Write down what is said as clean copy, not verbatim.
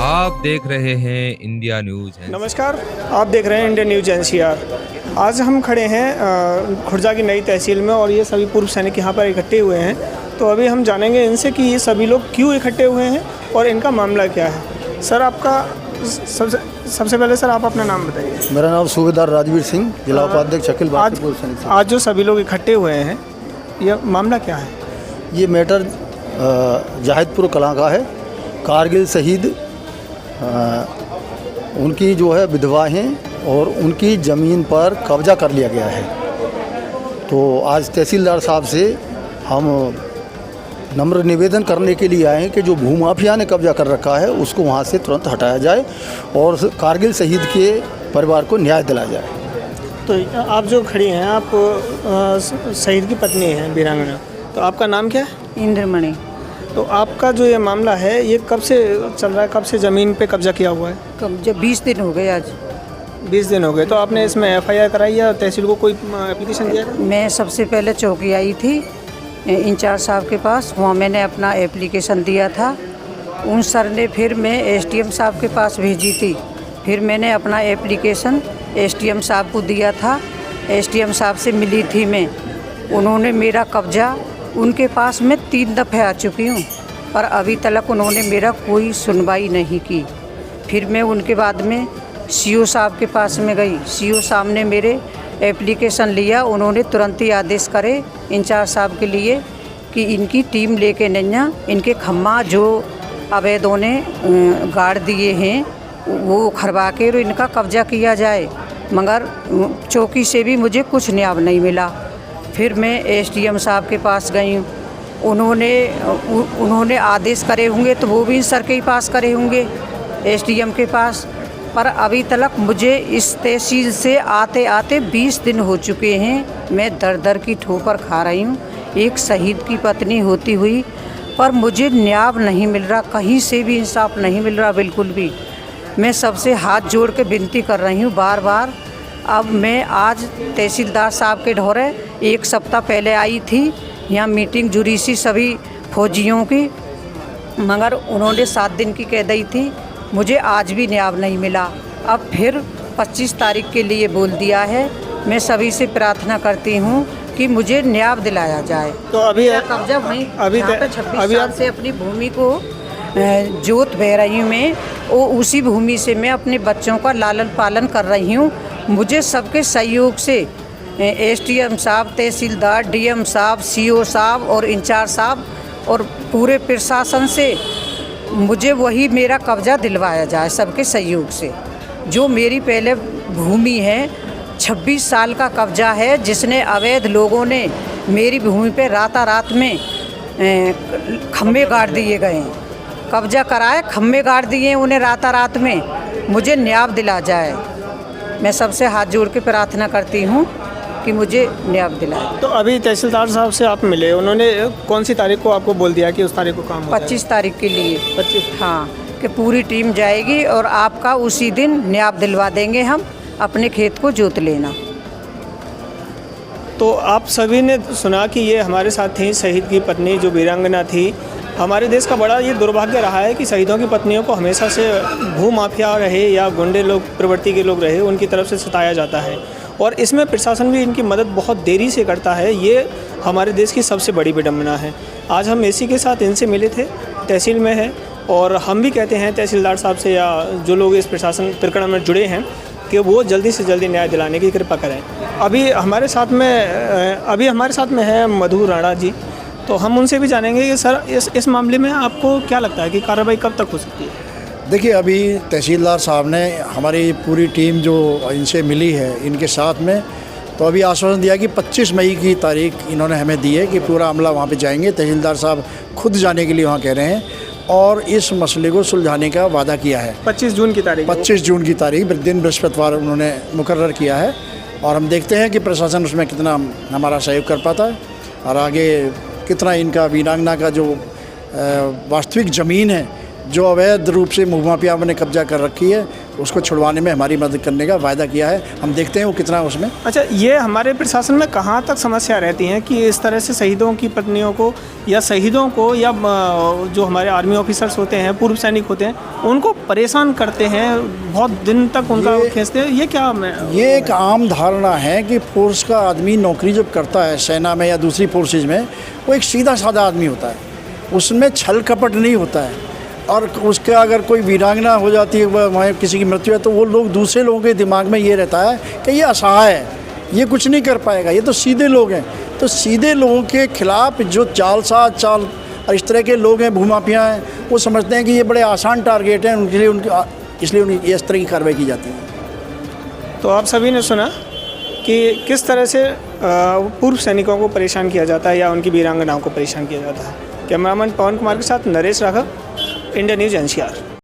आप देख रहे हैं इंडिया न्यूज। नमस्कार, आप देख रहे हैं इंडिया न्यूज एनसीआर। आज हम खड़े हैं खुर्जा की नई तहसील में और ये सभी पूर्व सैनिक यहाँ पर इकट्ठे हुए हैं। तो अभी हम जानेंगे इनसे कि ये सभी लोग क्यों इकट्ठे हुए हैं और इनका मामला क्या है। सर, आपका सबसे पहले सर आप अपना नाम बताइए। मेरा नाम सूबेदार राजवीर सिंह, जिला उपाध्यक्ष अखिल भारतीय पूर्व सैनिक। आज जो सभी लोग इकट्ठे हुए हैं, ये मामला क्या है? ये मैटर जाहिदपुर कलां का है। कारगिल शहीद उनकी जो है विधवा हैं और उनकी ज़मीन पर कब्जा कर लिया गया है। तो आज तहसीलदार साहब से हम नम्र निवेदन करने के लिए आए हैं कि जो भूमाफिया ने कब्जा कर रखा है उसको वहाँ से तुरंत हटाया जाए और कारगिल शहीद के परिवार को न्याय दिलाया जाए। तो आप जो खड़ी हैं, आप शहीद की पत्नी हैं, वीरांगना। तो आपका नाम क्या है? इंद्रमणि। तो आपका जो ये मामला है, ये कब से चल रहा है? कब से ज़मीन पे कब्जा किया हुआ है? कब्जा 20 दिन हो गए आज। 20 दिन हो गए। तो आपने इसमें एफआईआर कराई या तहसील को कोई एप्लीकेशन दिया? मैं सबसे पहले चौकी आई थी इंचार्ज साहब के पास, वहाँ मैंने अपना एप्लीकेशन दिया था। उन सर ने फिर मैं एसडीएम साहब के पास भेजी थी। फिर मैंने अपना एप्लीकेशन एसडीएम साहब को दिया था। एसडीएम साहब से मिली थी मैं। उन्होंने मेरा कब्जा, उनके पास मैं 3 दफ़े आ चुकी हूँ, पर अभी तक उन्होंने मेरा कोई सुनवाई नहीं की। फिर मैं उनके बाद में सीओ साहब के पास में गई। सीओ साहब ने मेरे एप्लीकेशन लिया। उन्होंने तुरंत ही आदेश करे इंचार्ज साहब के लिए कि इनकी टीम लेके नैया इनके खम्मा जो अवैधों ने गाड़ दिए हैं वो उखड़वा के और इनका कब्जा किया जाए। मगर चौकी से भी मुझे कुछ न्याय नहीं मिला। फिर मैं एसडीएम साहब के पास गई। उन्होंने आदेश करे होंगे तो वो भी सर के ही पास करे होंगे, एसडीएम के पास। पर अभी तक मुझे इस तहसील से आते आते 20 दिन हो चुके हैं। मैं दर दर की ठोकर खा रही हूँ, एक शहीद की पत्नी होती हुई, पर मुझे न्याय नहीं मिल रहा, कहीं से भी इंसाफ नहीं मिल रहा बिल्कुल भी। मैं सबसे हाथ जोड़ के विनती कर रही हूँ बार बार। अब मैं आज तहसीलदार साहब के ढोरे 1 सप्ताह पहले आई थी, यहाँ मीटिंग जुड़ी सी सभी फौजियों की, मगर उन्होंने 7 दिन की कह दी थी। मुझे आज भी न्याय नहीं मिला। अब फिर 25 तारीख के लिए बोल दिया है। मैं सभी से प्रार्थना करती हूँ कि मुझे न्याय दिलाया जाए। तो अभी कब्जा वहीं अभी 26 साल से अपनी भूमि को जोत बह रही हूँ मैं, और उसी भूमि से मैं अपने बच्चों का लालन पालन कर रही हूँ। मुझे सबके सहयोग से एसडीएम साहब, तहसीलदार, डीएम साहब, सीओ साहब और इंचार्ज साहब और पूरे प्रशासन से मुझे वही मेरा कब्जा दिलवाया जाए सबके सहयोग से। जो मेरी पहले भूमि है, 26 साल का कब्जा है, जिसने अवैध लोगों ने मेरी भूमि पे रात में खम्भे गाड़ दिए गए हैं। कब्जा कराए, खम्भे गाड़ दिए उन्हें रात में। मुझे न्याय दिला जाए। मैं सबसे हाथ जोड़ के प्रार्थना करती हूँ कि मुझे न्याय दिलाए। तो अभी तहसीलदार साहब से आप मिले, उन्होंने कौन सी तारीख को आपको बोल दिया कि उस तारीख को काम होगा? 25 तारीख के लिए। 25? हाँ, कि पूरी टीम जाएगी और आपका उसी दिन न्याय दिलवा देंगे हम। अपने खेत को जोत लेना। तो आप सभी ने सुना कि ये हमारे साथ थी शहीद की पत्नी जो वीरांगना थी। हमारे देश का बड़ा ये दुर्भाग्य रहा है कि शहीदों की पत्नियों को हमेशा से भूमाफिया रहे या गुंडे लोग, प्रवृत्ति के लोग रहे, उनकी तरफ से सताया जाता है। और इसमें प्रशासन भी इनकी मदद बहुत देरी से करता है। ये हमारे देश की सबसे बड़ी विडम्बना है। आज हम इसी के साथ इनसे मिले थे, तहसील में है, और हम भी कहते हैं तहसीलदार साहब से या जो लोग इस प्रशासन प्रकरण में जुड़े हैं कि वो जल्दी से जल्दी न्याय दिलाने की कृपा करें। अभी हमारे साथ में है मधु राणा जी। तो हम उनसे भी जानेंगे कि सर इस मामले में आपको क्या लगता है कि कार्रवाई कब तक हो सकती है? देखिए, अभी तहसीलदार साहब ने हमारी पूरी टीम जो इनसे मिली है इनके साथ में, तो अभी आश्वासन दिया कि 25 मई की तारीख इन्होंने हमें दी है कि पूरा अमला वहाँ पे जाएंगे। तहसीलदार साहब खुद जाने के लिए वहाँ कह रहे हैं और इस मसले को सुलझाने का वादा किया है। 25 जून की तारीख 25 जून की तारीख दिन बृहस्पतिवार उन्होंने मुकर्रर किया है। और हम देखते हैं कि प्रशासन उसमें कितना हमारा सहयोग कर पाता है और आगे कितना इनका वीरांगना का जो वास्तविक ज़मीन है जो अवैध रूप से भूमाफिया ने कब्जा कर रखी है उसको छुड़वाने में हमारी मदद करने का वायदा किया है। हम देखते हैं वो कितना उसमें। अच्छा, ये हमारे प्रशासन में कहाँ तक समस्या रहती है कि इस तरह से शहीदों की पत्नियों को या शहीदों को या जो हमारे आर्मी ऑफिसर्स होते हैं, पूर्व सैनिक होते हैं, उनको परेशान करते हैं, बहुत दिन तक उनका खींचते हैं, ये क्या? ये एक आम धारणा है कि फोर्स का आदमी नौकरी जब करता है सेना में या दूसरी फोर्सेज में, वो एक सीधा साधा आदमी होता है, उसमें छल कपट नहीं होता है। और उसका अगर कोई वीरांगना हो जाती है, वहाँ किसी की मृत्यु है, तो वो लोग दूसरे लोगों के दिमाग में ये रहता है कि ये असहाय है, ये कुछ नहीं कर पाएगा, ये तो सीधे लोग हैं। तो सीधे लोगों के खिलाफ जो चाल और इस तरह के लोग हैं, भूमाफिया हैं, वो समझते हैं कि ये बड़े आसान टारगेट हैं उनके लिए, इसलिए उनकी इस तरह की कार्रवाई की जाती है। तो आप सभी ने सुना कि किस तरह से पूर्व सैनिकों को परेशान किया जाता है या उनकी वीरांगनाओं को परेशान किया जाता है। कैमरामैन पवन कुमार के साथ Naresh Raghav, India news NCR।